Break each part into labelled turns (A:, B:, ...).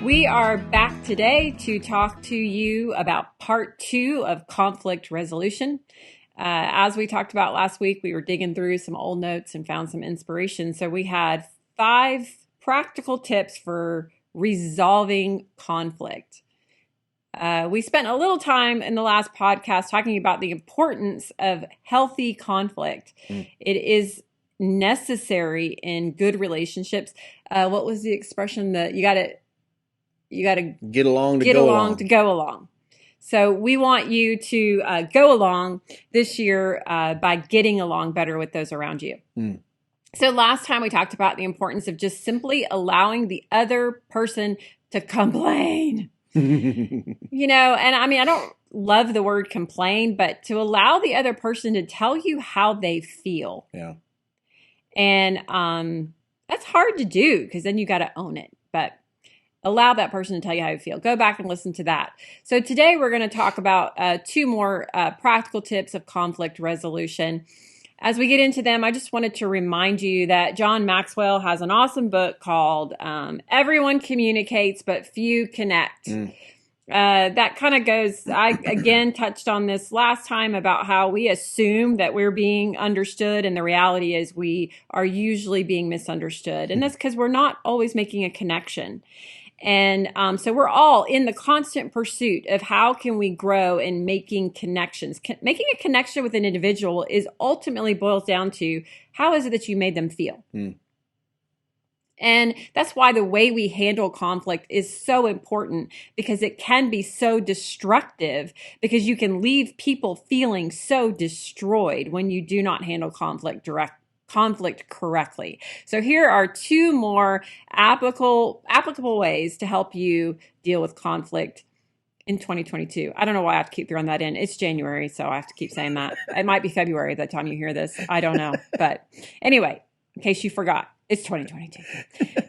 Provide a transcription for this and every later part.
A: We are back today to talk to you about part 2 of conflict resolution. As we talked about last week, we were digging through some old notes and found some inspiration. So we had 5 practical tips for resolving conflict. We spent a little time in the last podcast talking about the importance of healthy conflict. It is necessary in good relationships. What was the expression that you got to
B: get along to
A: get
B: go
A: along
B: along.
A: to go along. So we want you to go along this year by getting along better with those around you. So last time we talked about the importance of just simply allowing the other person to complain. You know, and I mean, I don't love the word complain, but to allow the other person to tell you how they feel.
B: Yeah.
A: And that's hard to do because then you got to own it. But allow that person to tell you how you feel. Go back and listen to that. So today we're going to talk about 2 more practical tips of conflict resolution. As we get into them, I just wanted to remind you that John Maxwell has an awesome book called Everyone Communicates, But Few Connect. That kind of goes, I again touched on this last time about how we assume that we're being understood, and the reality is we are usually being misunderstood. And that's because we're not always making a connection. And so we're all in the constant pursuit of how can we grow in making connections. Making a connection with an individual is ultimately boils down to how is it that you made them feel? And that's why the way we handle conflict is so important, because it can be so destructive, because you can leave people feeling so destroyed when you do not handle conflict correctly. So here are 2 more applicable ways to help you deal with conflict in 2022. I don't know why I have to keep throwing that in. It's January, so I have to keep saying that. It might be February by the time you hear this. I don't know. But anyway, in case you forgot, it's 2022.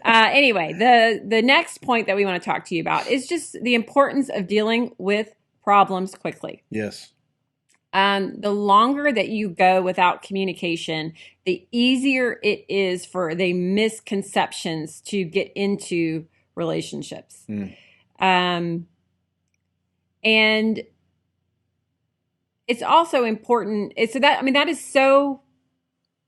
A: Anyway, the next point that we want to talk to you about is just the importance of dealing with problems quickly.
B: Yes.
A: The longer that you go without communication, the easier it is for the misconceptions to get into relationships. And it's also important. That is so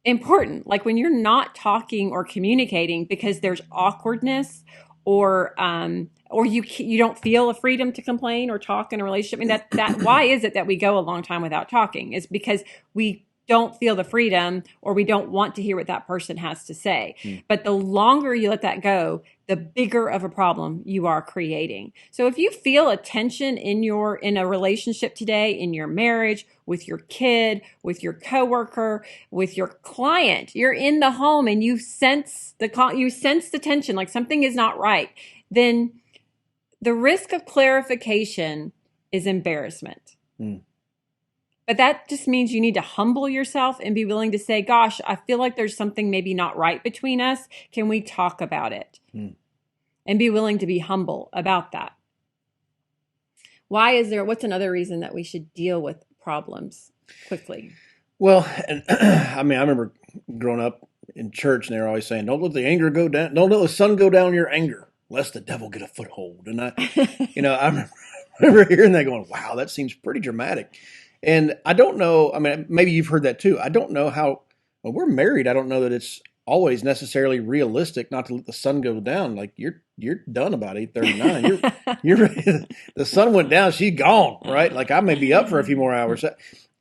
A: important. Like when you're not talking or communicating because there's awkwardness or you don't feel a freedom to complain or talk in a relationship. I mean, that why is it that we go a long time without talking? It's because we don't feel the freedom or we don't want to hear what that person has to say. But the longer you let that go, the bigger of a problem you are creating. So if you feel a tension in a relationship today, in your marriage, with your kid, with your coworker, with your client, you're in the home and you sense the tension, like something is not right, then the risk of clarification is embarrassment. But that just means you need to humble yourself and be willing to say, gosh, I feel like there's something maybe not right between us. Can we talk about it? And be willing to be humble about that. What's another reason that we should deal with problems quickly?
B: Well, and I mean, I remember growing up in church and they were always saying, don't let the anger go down. Don't let the sun go down your anger, lest the devil get a foothold. And I remember hearing that going, wow, that seems pretty dramatic. And I don't know, I mean, maybe you've heard that too. I don't know how, when we're married, I don't know that it's always necessarily realistic not to let the sun go down. Like you're done about 8:39. You're ready. The sun went down, she's gone, right? Like I may be up for a few more hours.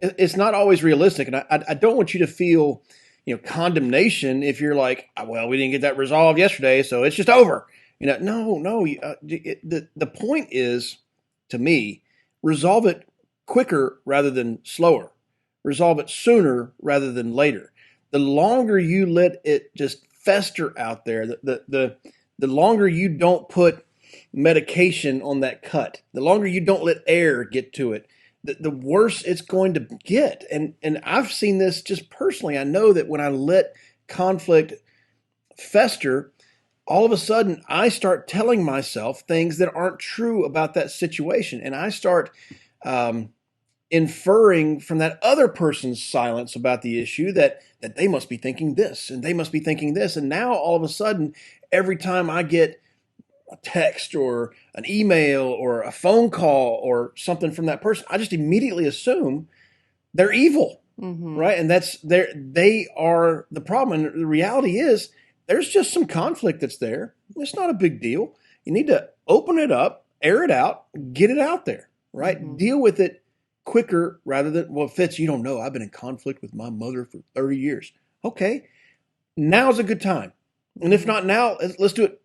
B: It's not always realistic. And I don't want you to feel, condemnation if you're like, well, we didn't get that resolved yesterday, so it's just over. No. The point is, to me, resolve it quicker rather than slower. Resolve it sooner rather than later. The longer you let it just fester out there, the longer you don't put medication on that cut, the longer you don't let air get to it, the worse it's going to get. And I've seen this just personally. I know that when I let conflict fester, all of a sudden I start telling myself things that aren't true about that situation. And I start inferring from that other person's silence about the issue that they must be thinking this and they must be thinking this. And now all of a sudden, every time I get a text or an email or a phone call or something from that person, I just immediately assume they're evil,
A: Mm-hmm.
B: right? And they are the problem. And the reality is, there's just some conflict that's there. It's not a big deal. You need to open it up, air it out, get it out there, right?
A: Mm-hmm.
B: Deal with it quicker rather than, well, Fitz, you don't know. I've been in conflict with my mother for 30 years. Okay, now's a good time. And if
A: Mm-hmm.
B: not now, let's do it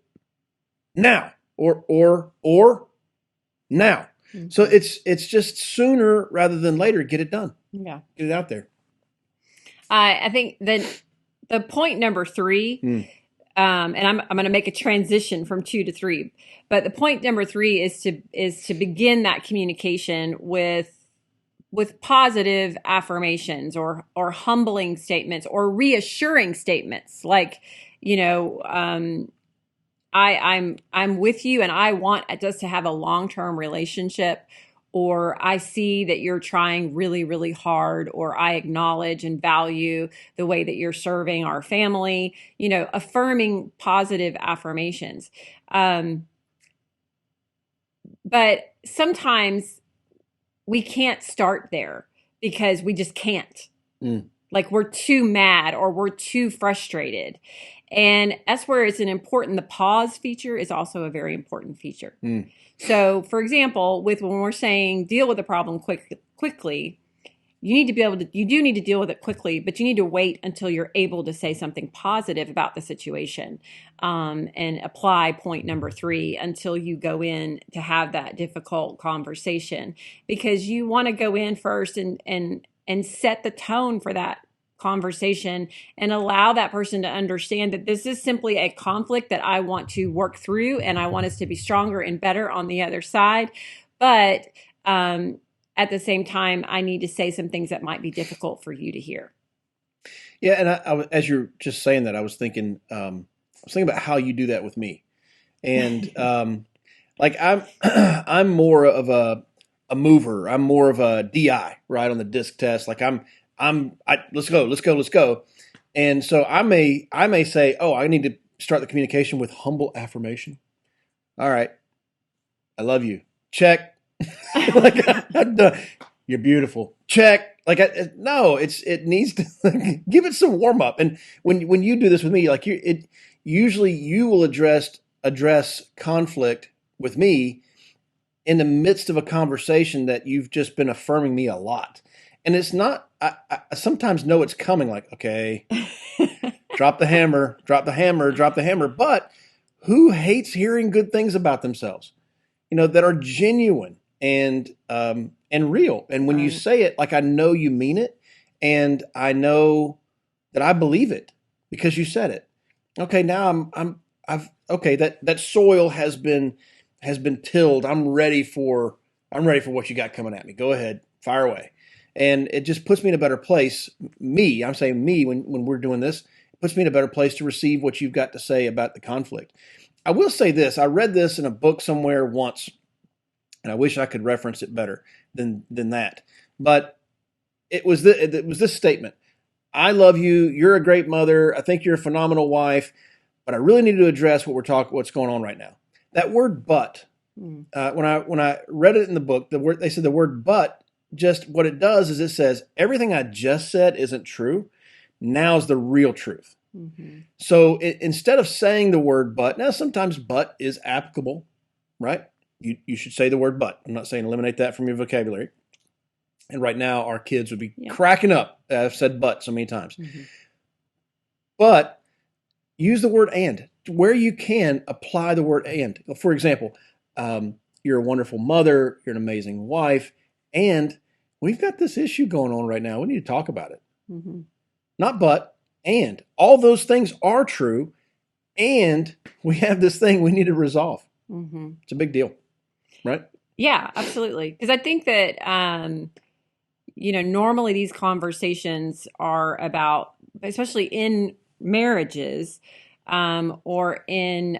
B: now or now. So
A: Mm-hmm.
B: it's just sooner rather than later. Get it done.
A: Yeah.
B: Get it out there.
A: I think the point number three,
B: Hmm.
A: and I'm going to make a transition from 2 to 3, but the point number 3 is to begin that communication with positive affirmations or humbling statements or reassuring statements, like, you know, I'm with you and I want us to have a long-term relationship, or I see that you're trying really, really hard, or I acknowledge and value the way that you're serving our family, affirming positive affirmations. Um, but sometimes we can't start there because we just can't.
B: Hmm.
A: Like we're too mad or we're too frustrated. And that's where it's the pause feature is also a very important feature.
B: Hmm.
A: So, for example, when we're saying deal with the problem quickly, you do need to deal with it quickly, but you need to wait until you're able to say something positive about the situation, and apply point number 3 until you go in to have that difficult conversation, because you want to go in first and set the tone for that conversation and allow that person to understand that this is simply a conflict that I want to work through and I want us to be stronger and better on the other side. But at the same time, I need to say some things that might be difficult for you to hear.
B: Yeah, and as you're just saying that, I was thinking about how you do that with me, and like I'm I'm more of a mover. I'm more of a DI, right, on the disc test. Like let's go, let's go, let's go. And so I may say, oh, I need to start the communication with humble affirmation. All right, I love you. Check. Like I'm done. You're beautiful. Check. Like no, it needs to give it some warm up. And when you do this with me, like usually you will address conflict with me in the midst of a conversation that you've just been affirming me a lot. And it's not. I sometimes know it's coming. Like, okay, drop the hammer, drop the hammer, drop the hammer. But who hates hearing good things about themselves? That are genuine and real. And when you
A: Right.
B: say it, like I know you mean it, and I know that I believe it because you said it. Okay, now I've okay, that soil has been tilled. I'm ready for what you got coming at me. Go ahead, fire away. And it just puts me in a better place. I'm saying me when we're doing this, it puts me in a better place to receive what you've got to say about the conflict. I will say this. I read this in a book somewhere once, and I wish I could reference it better than that. But it was this statement: "I love you. You're a great mother. I think you're a phenomenal wife. But I really need to address what's going on right now." That word "but,"
A: Mm.
B: when I read it in the book, they said the word "but," just what it does is it says everything I just said isn't true. Now's the real truth.
A: Mm-hmm.
B: So instead of saying the word "but," now sometimes "but" is applicable, right? You should say the word "but." I'm not saying eliminate that from your vocabulary. And right now, our kids would be
A: Yeah.
B: cracking up. I've said "but" so many times.
A: Mm-hmm.
B: But use the word "and" where you can. Apply the word "and." For example, you're a wonderful mother. You're an amazing wife, and we've got this issue going on right now. We need to talk about it.
A: Mm-hmm.
B: Not "but," and all those things are true. And we have this thing we need to resolve.
A: Mm-hmm.
B: It's a big deal, right?
A: Yeah, absolutely. Because I think that normally these conversations are about, especially in marriages, or in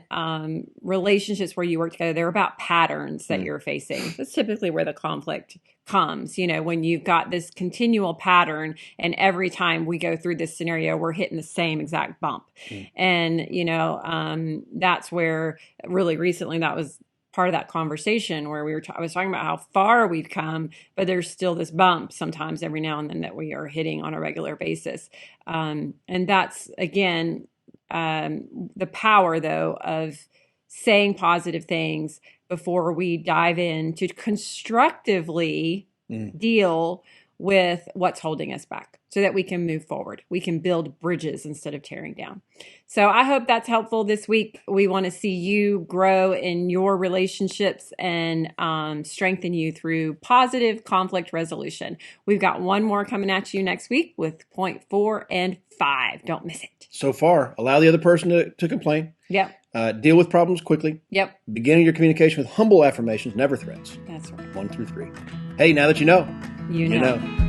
A: relationships where you work together, they're about patterns that you're facing. That's typically where the conflict comes, when you've got this continual pattern, and every time we go through this scenario, we're hitting the same exact bump. And, that's where really recently that was part of that conversation where I was talking about how far we've come, but there's still this bump sometimes every now and then that we are hitting on a regular basis. And that's, again, the power, though, of saying positive things before we dive in to constructively deal with what's holding us back so that we can move forward. We can build bridges instead of tearing down. So I hope that's helpful this week. We want to see you grow in your relationships and strengthen you through positive conflict resolution. We've got one more coming at you next week with point 4 and 5. Don't miss it.
B: So far, allow the other person to complain.
A: Yep.
B: Deal with problems quickly.
A: Yep.
B: Begin your communication with humble affirmations, never threats.
A: That's right.
B: 1 through 3. Hey, now that you know,
A: You know.